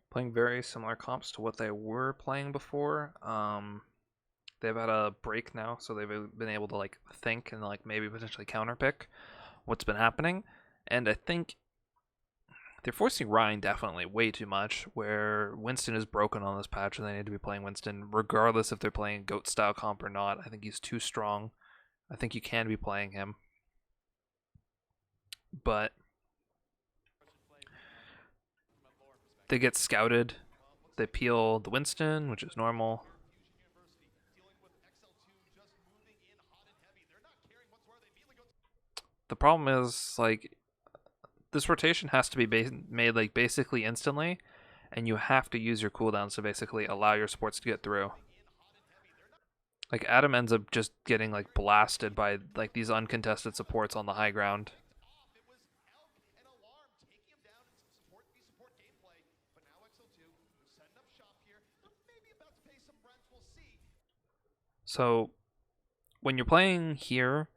Playing very similar comps to what they were playing before. They've had a break now, so they've been able to like think and like maybe potentially counterpick what's been happening. And I think they're forcing Ryan definitely way too much, where Winston is broken on this patch and they need to be playing Winston regardless if they're playing GOAT style comp or not. I think he's too strong. I think you can be playing him. But they get scouted. They peel the Winston, which is normal. The problem is, like, this rotation has to be made like basically instantly, and you have to use your cooldowns to basically allow your supports to get through. Like Adam ends up just getting like blasted by like these uncontested supports on the high ground. So when you're playing here,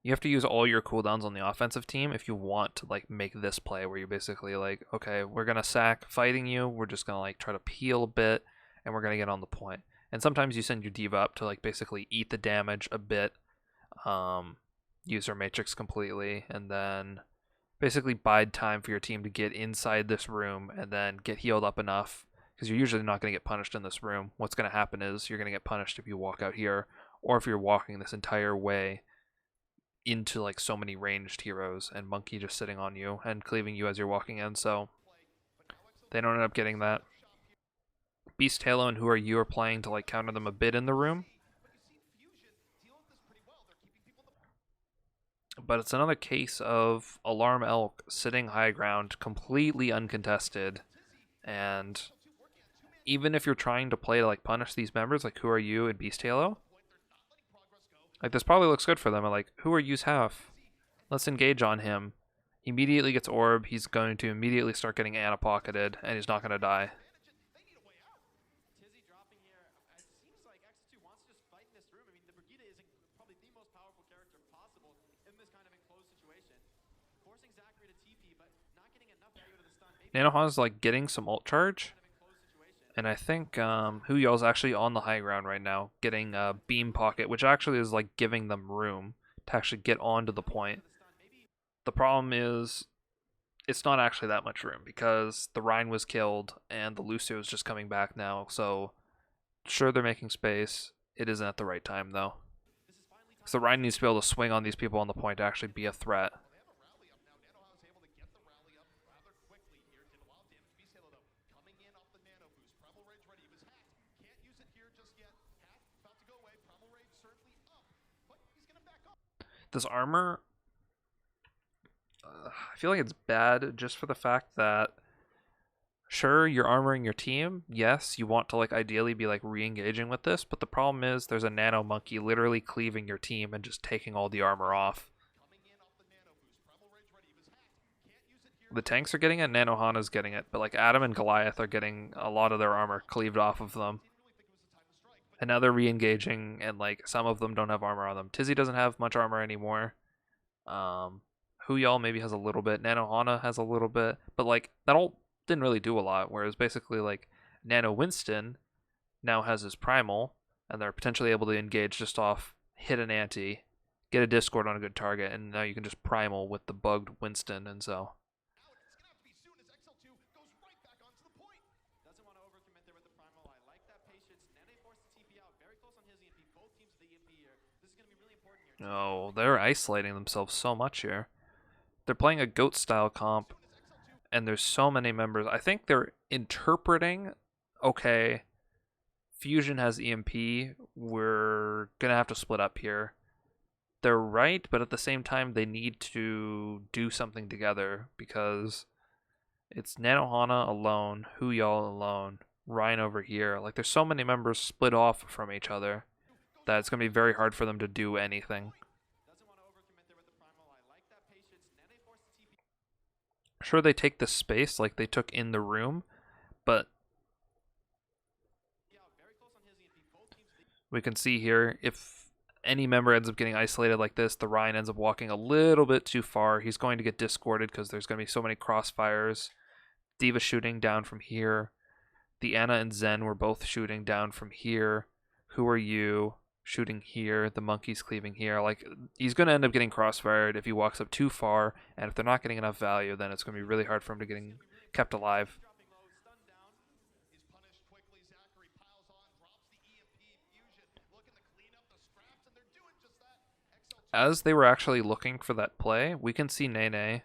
you have to use all your cooldowns on the offensive team if you want to like make this play where you're basically like, okay, we're gonna sack fighting you, we're just gonna like try to peel a bit, and we're gonna get on the point. And sometimes you send your diva up to like basically eat the damage a bit, use her matrix completely, and then basically bide time for your team to get inside this room and then get healed up enough, because you're usually not going to get punished in this room. What's going to happen is you're going to get punished if you walk out here, or if you're walking this entire way into like so many ranged heroes and Monkey just sitting on you and cleaving you as you're walking in. So they don't end up getting that. Beast Halo and Who Are You are playing to like counter them a bit in the room. But it's another case of Alarm Elk sitting high ground, completely uncontested, and even if you're trying to play to like punish these members, like Who Are You and Beast Halo, like this probably looks good for them. Like Who Are You's half? Let's engage on him. He immediately gets orb. He's going to immediately start getting Ana pocketed, and he's not going to die. Nanohan's like getting some ult charge, and I think Huyel's actually on the high ground right now, getting a beam pocket, which actually is like giving them room to actually get onto the point. The problem is it's not actually that much room because the Rhine was killed and the Lucio is just coming back now. So sure, they're making space. It isn't at the right time though. So the Rhine needs to be able to swing on these people on the point to actually be a threat. This armor, I feel like it's bad just for the fact that sure, you're armoring your team. Yes, you want to like ideally be like re-engaging with this, but the problem is there's a nano monkey literally cleaving your team and just taking all the armor off. The tanks are getting it, Nanohana's getting it, but like Adam and Goliath are getting a lot of their armor cleaved off of them. And now they're re-engaging, and like some of them don't have armor on them. Tizzy doesn't have much armor anymore. Huyal maybe has a little bit. Nanohana has a little bit, but like that all didn't really do a lot. Whereas basically like Nano Winston now has his primal, and they're potentially able to engage just off hit an anti, get a Discord on a good target, and now you can just primal with the bugged Winston, and so. No, they're isolating themselves so much here. They're playing a GOAT style comp, and there's so many members. I think they're interpreting, okay, Fusion has EMP, we're going to have to split up here. They're right, but at the same time, they need to do something together because it's Nanohana alone, Huyal alone, Ryan over here. Like, there's so many members split off from each other that it's going to be very hard for them to do anything. Sure, they take the space like they took in the room, but we can see here if any member ends up getting isolated like this, the Ryan ends up walking a little bit too far. He's going to get discorded because there's going to be so many crossfires. D.Va shooting down from here. The Ana and Zen were both shooting down from here. Who are you? Shooting here. The Monkey's cleaving here. Like, he's going to end up getting crossfired if he walks up too far, and if they're not getting enough value, then it's going to be really hard for him to get kept alive. As they were actually looking for that play, we can see Nene.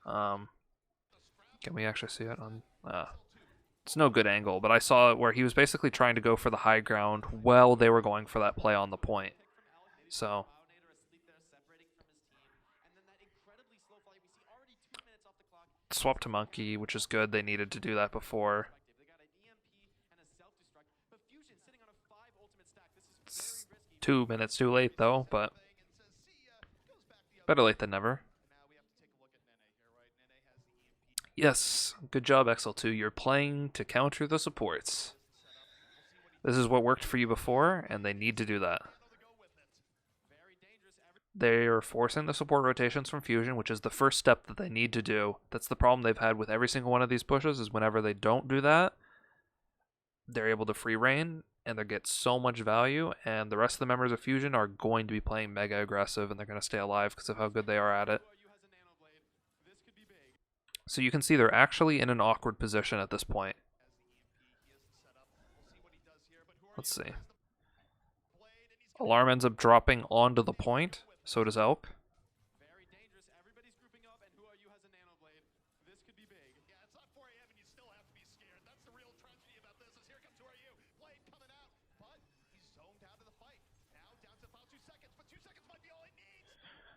Can we actually see it on... it's no good angle, but I saw it where he was basically trying to go for the high ground while they were going for that play on the point. So... swap to Monkey, which is good. They needed to do that before. It's 2 minutes too late, though, but better late than never. Yes, good job, XL2. You're playing to counter the supports. This is what worked for you before, and they need to do that. They are forcing the support rotations from Fusion, which is the first step that they need to do. That's the problem they've had with every single one of these pushes, is whenever they don't do that, they're able to free reign, and they get so much value, and the rest of the members of Fusion are going to be playing mega aggressive, and they're going to stay alive because of how good they are at it. So you can see they're actually in an awkward position at this point. Let's see. Alarm ends up dropping onto the point. So does Elk.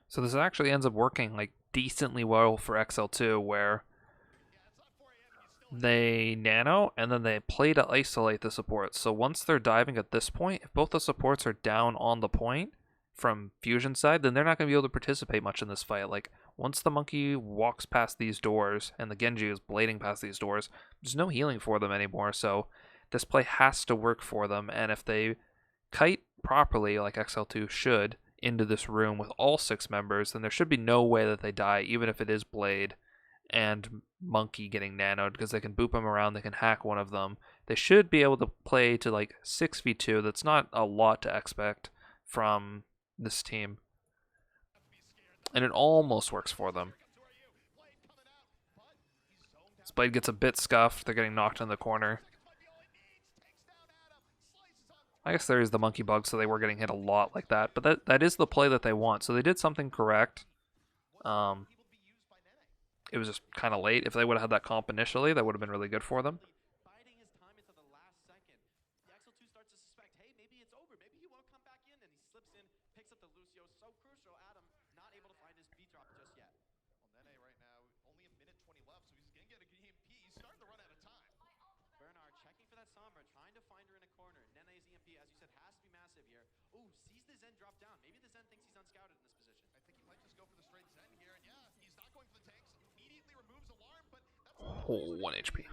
So this actually ends up working like decently well for XL2, where they nano and then they play to isolate the supports. So once they're diving at this point, if both the supports are down on the point from Fusion side, then they're not going to be able to participate much in this fight. Like, once the Monkey walks past these doors and the Genji is blading past these doors, there's no healing for them anymore. So this play has to work for them, and if they kite properly, like XL2 should, into this room with all 6 members, then there should be no way that they die, even if it is Blade and Monkey getting nanoed, because they can boop them around, they can hack one of them. They should be able to play to like 6v2. That's not a lot to expect from this team. And it almost works for them. This Blade gets a bit scuffed, they're getting knocked in the corner. I guess there is the monkey bug, so they were getting hit a lot like that. But that is the play that they want. So they did something correct. It was just kind of late. If they would have had that comp initially, that would have been really good for them. Oh, 1 HP.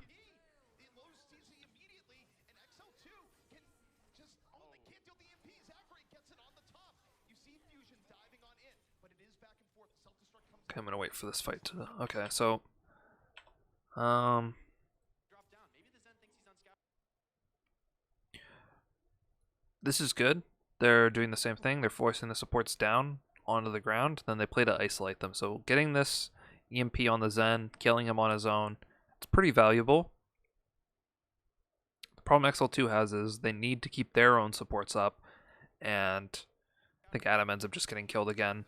Okay, I'm gonna wait for this fight to... Okay, so... This is good. They're doing the same thing. They're forcing the supports down onto the ground. Then they play to isolate them. So getting this EMP on the Zen, killing him on his own, it's pretty valuable. The problem XL2 has is they need to keep their own supports up, and I think Adam ends up just getting killed again.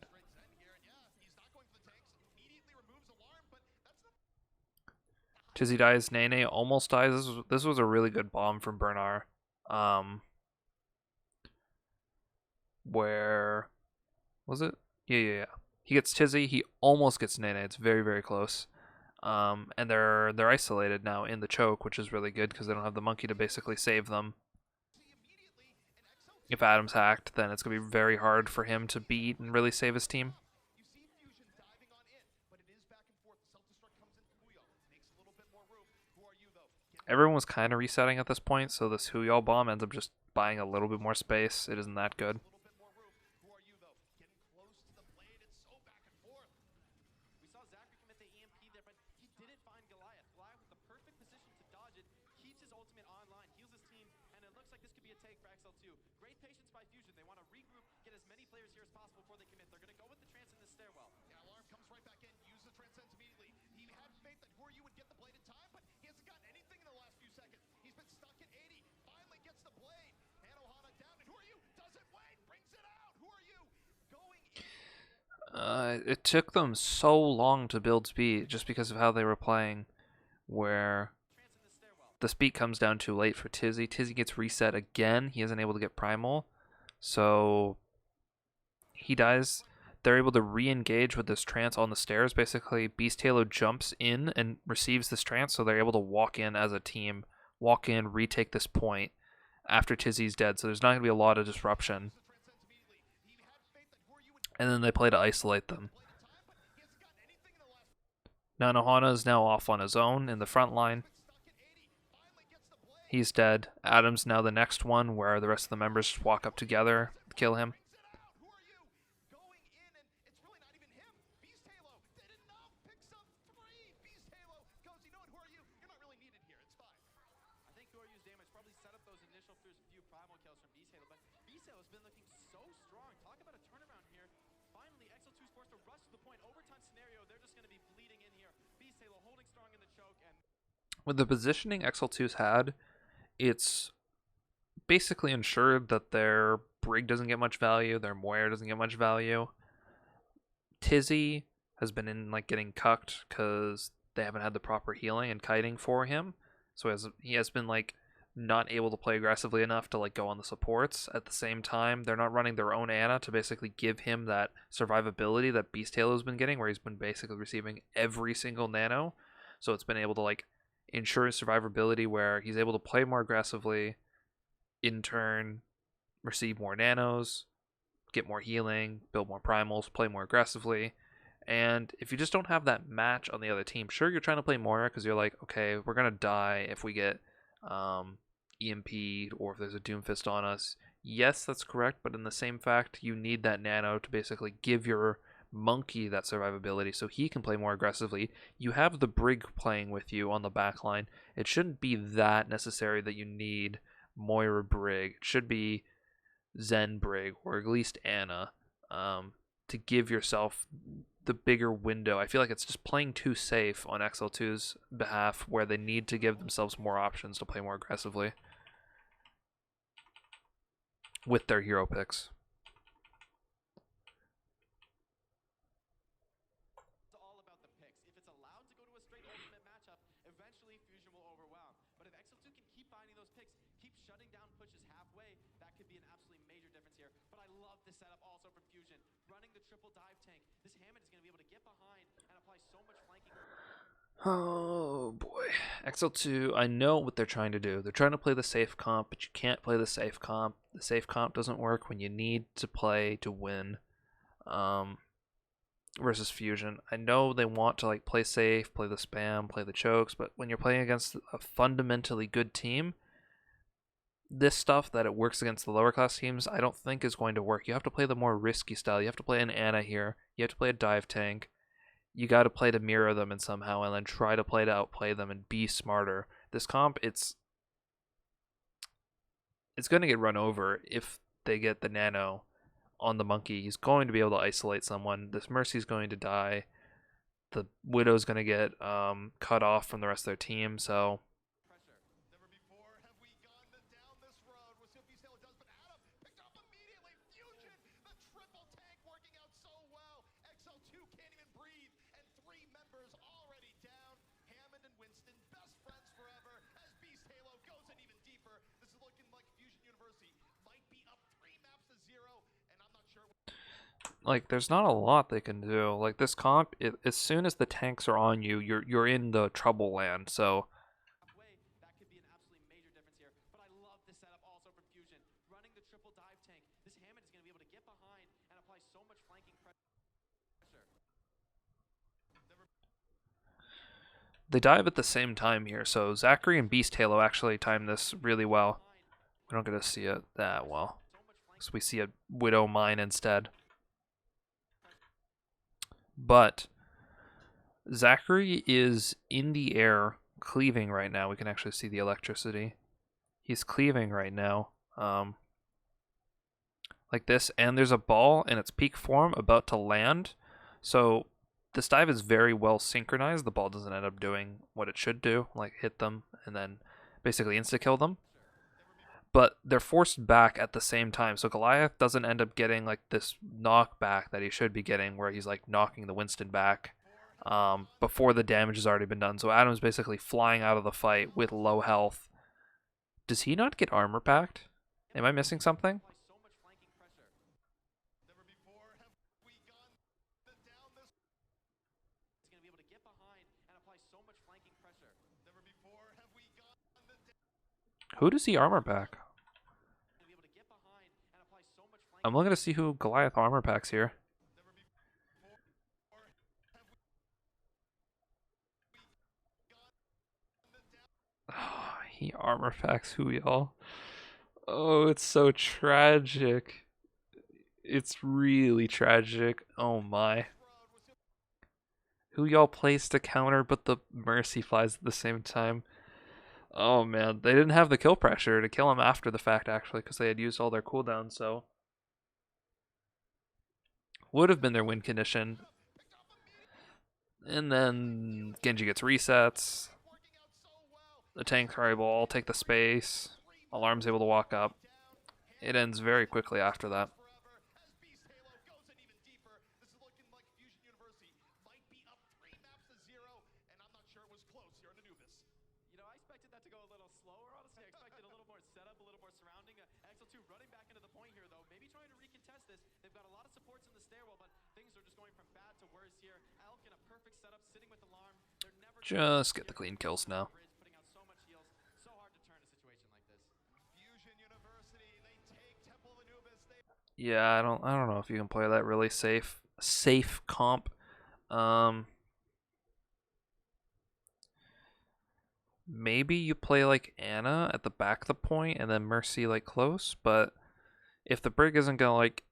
Tizzy dies, Nene almost dies. This was a really good bomb from Bernard. Where was it? Yeah. He gets Tizzy, he almost gets Nene. It's very, very close. And they're isolated now in the choke, which is really good because they don't have the monkey to basically save them. If Adam's hacked, then it's going to be very hard for him to beat and really save his team. Everyone was was kind of resetting at this point, so this Huyao bomb ends up just buying a little bit more space. It isn't that good. take for XL2. Great patience by Fusion. They want to regroup, get as many players here as possible before they commit. They're going to go with the trance in the stairwell. Yeah, Alarm comes right back in, use the transcend immediately. He had faith that Horyu would get the blade in time, but he hasn't gotten anything in the last few seconds. He's been stuck at 80, finally gets the blade. Hanohana down, and Horyu doesn't wait, brings it out. Horyu going in. It took them so long to build speed just because of how they were playing, where the speed comes down too late for Tizzy. Tizzy gets reset again. He isn't able to get Primal, so he dies. They're able to re-engage with this trance on the stairs. Basically, Beast Halo jumps in and receives this trance, so they're able to walk in as a team, walk in, retake this point after Tizzy's dead, so there's not going to be a lot of disruption. And then they play to isolate them. Nanohana is now off on his own in the front line. He's dead. Adam's now the next one, where the rest of the members just walk up together, kill him. With the positioning XL2's had, it's basically ensured that their Brig doesn't get much value, their Moira doesn't get much value. Tizzy has been in like getting cucked because they haven't had the proper healing and kiting for him, so he has been like not able to play aggressively enough to like go on the supports. At the same time, they're not running their own Ana to basically give him that survivability that Beast Halo's been getting, where he's been basically receiving every single nano, so it's been able to like ensure his survivability where he's able to play more aggressively, in turn receive more nanos, get more healing, build more primals, play more aggressively. And if you just don't have that match on the other team, sure, you're trying to play Moira because you're like, okay, we're going to die if we get EMP'd or if there's a Doomfist on us. Yes, that's correct, but in the same fact, you need that nano to basically give your Monkey that survivability so he can play more aggressively. You have the Brig playing with you on the back line. It shouldn't be that necessary that you need Moira Brig. It should be Zen Brig or at least Ana to give yourself the bigger window. I feel like it's just playing too safe on XL2's behalf, where they need to give themselves more options to play more aggressively with their hero picks. Oh boy, XL2, I know what they're trying to do. They're trying to play the safe comp, but you can't play the safe comp. The safe comp doesn't work when you need to play to win versus Fusion. I know they want to like play safe, play the spam, play the chokes, but when you're playing against a fundamentally good team, this stuff that it works against the lower class teams, I don't think is going to work. You have to play the more risky style. You have to play an Ana here. You have to play a dive tank. You got to play to mirror them and somehow, and then try to play to outplay them and be smarter. This comp, it's going to get run over if they get the nano on the Monkey. He's going to be able to isolate someone. This Mercy's going to die. The Widow's going to get cut off from the rest of their team, so like there's not a lot they can do. Like this comp, as soon as the tanks are on you, you're in the trouble land. So They dive at the same time here, so Zachary and Beast Halo actually time this really well. We don't get to see it that well, so we see a Widow Mine instead. But Zachary is in the air cleaving right now. We can actually see the electricity. He's cleaving right now. Like this, and there's a ball in its peak form about to land. So this dive is very well synchronized. The ball doesn't end up doing what it should do, like hit them and then basically insta-kill them. But they're forced back at the same time. So Goliath doesn't end up getting like this knockback that he should be getting, where he's like knocking the Winston back before the damage has already been done. So Adam's basically flying out of the fight with low health. Does he not get armor packed? Am I missing something? Who does he armor pack? I'm looking to see who Goliath armor packs here. Oh, he armor packs who, y'all? Oh, it's so tragic. It's really tragic. Oh my. Who y'all plays to counter but the Mercy flies at the same time? Oh man, they didn't have the kill pressure to kill him after the fact actually, because they had used all their cooldowns, so would have been their win condition. And then Genji gets resets. The tanks are able to all take the space. Alarm's able to walk up. It ends very quickly after that. XL2 running back into the point here, though. Maybe trying to recontest this. They've got a lot of supports in the stairwell, but things are just going from bad to worse here. Elk in a perfect setup, sitting with alarm. They're never just get the clean kills now. Putting out so much heals. So hard to turn a situation like this. Fusion University, they take Temple of Anubis. Yeah, I don't know if you can play that really safe comp. Maybe you play like Anna at the back of the point and then Mercy like close, but if the Brig isn't gonna like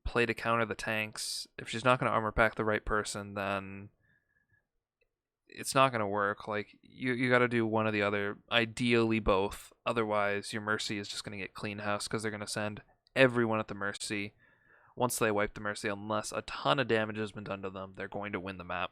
play to counter the tanks, if she's not gonna armor pack the right person, then it's not gonna work. Like you gotta do one or the other, ideally both. Otherwise your Mercy is just gonna get clean house because they're gonna send everyone at the Mercy. Once they wipe the Mercy, unless a ton of damage has been done to them, they're going to win the map.